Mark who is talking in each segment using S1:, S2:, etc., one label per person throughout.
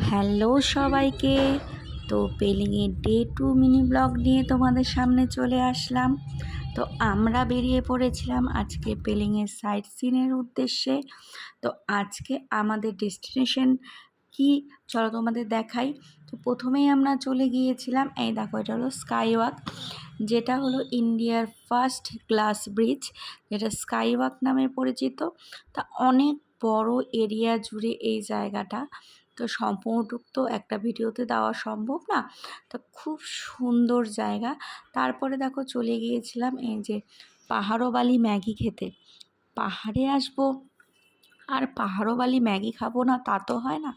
S1: Hello সবাইকে। তো পেলিংয়ের day 2 mini blog নিয়ে তোমাদের সামনে চলে আসলাম। তো আমরা বেরিয়ে পড়েছিলাম আজকে পেলিংয়ের সাইট সিনের উদ্দেশ্যে। তো আজকে আমাদের ডেস্টিনেশন কি চলো তোমাদের দেখাই। তো প্রথমেই আমরা চলে গিয়েছিলাম, এই দেখো এটা হলো স্কাই ওয়াক, যেটা হলো ইন্ডিয়ার ফার্স্ট গ্লাস ব্রিজ, যেটা স্কাই ওয়াক নামে পরিচিত। তা অনেক বড় এরিয়া জুড়ে এই জায়গাটা, তো সম্পূর্ণটুক তো একটা ভিডিওতে দেওয়া সম্ভব না। তো খুব সুন্দর জায়গা। তারপরে দেখো চলে গিয়েছিলাম এই যে পাহাড়বালি ম্যাগি খেতে। পাহাড়ে আসবো আর পাহাড়বালি ম্যাগি খাবো না তা তো হয় না।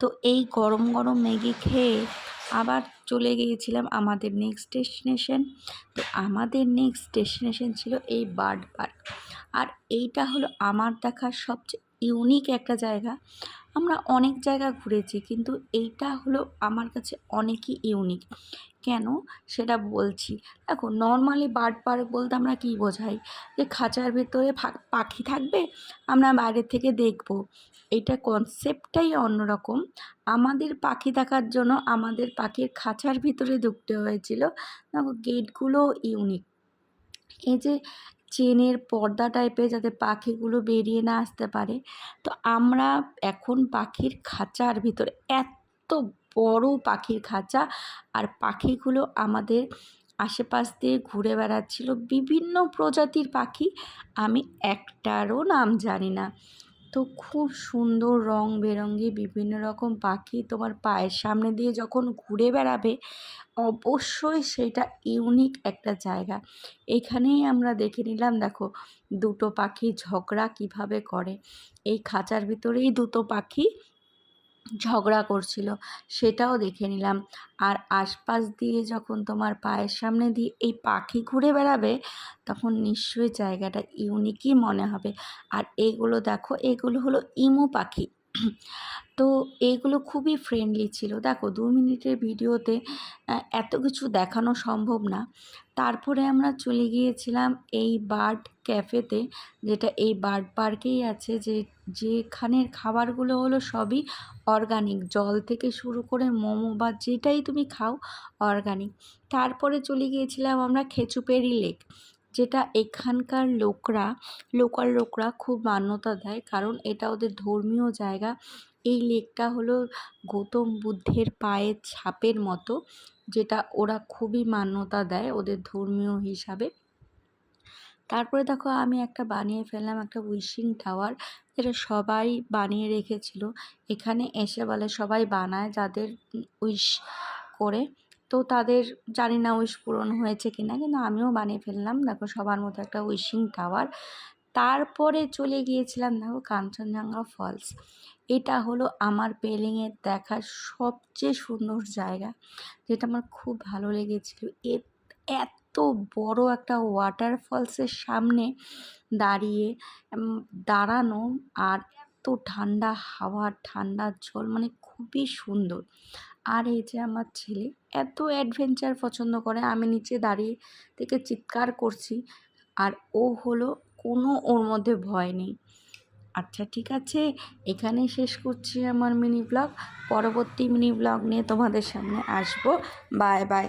S1: তো এই গরম গরম ম্যাগি খেয়ে আবার চলে গিয়েছিলাম আমাদের নেক্সট ডেস্টিনেশন। তো আমাদের নেক্সট ডেস্টিনেশন ছিল এই বার্ড পার্ক। আর এইটা হলো আমার দেখার সবচেয়ে ইউনিক একটা জায়গা। আমরা অনেক জায়গা ঘুরেছি, কিন্তু এইটা হলো আমার কাছে অনেকই ইউনিক। কেন সেটা বলছি। দেখো, নর্মালি বার্ড পার্ক বলতে আমরা কী বোঝাই, যে খাঁচার ভেতরে পাখি থাকবে, আমরা বাইরে থেকে দেখব। এইটা কনসেপ্টটাই অন্যরকম। আমাদের পাখি দেখার জন্য আমাদের পাখির খাঁচার ভিতরে ঢুকতে হয়েছিল। দেখো, গেটগুলো ইউনিক। এই যে চেনের পর্দা টাইপের, যাতে পাখিগুলো বেরিয়ে না আসতে পারে। তো আমরা এখন পাখির খাঁচার ভিতরে, এত বড় পাখির খাঁচা, আর পাখিগুলো আমাদের আশেপাশ দিয়ে ঘুরে বেড়াচ্ছিল, বিভিন্ন প্রজাতির পাখি। আমি একটারও নাম জানি না। তো খুব সুন্দর রং বেরঙি বিভিন্ন রকম পাখি তোমার পায়ের সামনে দিয়ে যখন ঘুরে বেড়াবে, অবশ্যই সেটা ইউনিক একটা জায়গা। এখানেই আমরা দেখে নিলাম, দেখো দুটো পাখি ঝগড়া কিভাবে করে। এই খাঁচার ভিতরেই দুটো পাখি ঝগড়া করছিল, সেটাও দেখে নিলাম। আর আশপাশ দিয়ে যখন তোমার পায়ের সামনে দিয়ে এই পাখি ঘুরে বেড়াবে, তখন নিশ্চয়ই জায়গাটা ইউনিকই মনে হবে। আর এইগুলো দেখো, এগুলো হলো ইমু পাখি। তো এইগুলো খুবই ফ্রেন্ডলি ছিল। দেখো, 2 মিনিটের ভিডিওতে এত কিছু দেখানো সম্ভব না। তারপরে আমরা চলে গিয়েছিলাম এই বার্ড ক্যাফেতে, যেটা এই বার্ড পার্কেই আছে, যেখানের খাবারগুলো হলো সবই অর্গানিক, জল থেকে শুরু করে মোমো বা যেটাই তুমি খাও অর্গানিক। তারপরে চলে গিয়েছিলাম আমরা খেচুপেরি লেক, যেটা এখানকার লোকাল লোকরা খুব মান্যতা দেয়, কারণ এটা ওদের ধর্মীয় জায়গা। এই লেকটা হলো গৌতম বুদ্ধের পায়ের ছাপের মতো, যেটা ওরা খুবই মান্যতা দেয় ওদের ধর্মীয় হিসাবে। তারপরে দেখো, আমি একটা বানিয়ে ফেললাম একটা উইশিং টাওয়ার, যেটা সবাই বানিয়ে রেখেছিল। এখানে এসে বলে সবাই বানায় যাদের উইশ করে। তো তাদের জানি না উইশ পূরণ হয়েছে কিনা, কিন্তু আমিও বানিয়ে ফেললাম দেখো সবার মতো একটা উইশিং টাওয়ার। তারপরে চলে গিয়েছিলাম দেখো কাঞ্চনজঙ্ঘা ফলস। এটা হলো আমার পেলিংয়ের দেখার সবচেয়ে সুন্দর জায়গা, যেটা আমার খুব ভালো লেগেছিল। এত বড় একটা ওয়াটারফলসের সামনে দাঁড়িয়ে দাঁড়ানো, আর এত ঠান্ডা হাওয়া, ঠান্ডা জল, মানে খুবই সুন্দর। আর এই যে আমার ছেলে এত অ্যাডভেঞ্চার পছন্দ করে, আমি নিচে দাঁড়িয়ে থেকে চিৎকার করছি, আর ও হলো কোনো ওর মধ্যে ভয় নেই। আচ্ছা, ঠিক আছে, এখানেই শেষ করছি আমার মিনি ব্লগ। পরবর্তী মিনি ব্লগ নিয়ে তোমাদের সামনে আসবো। Bye bye.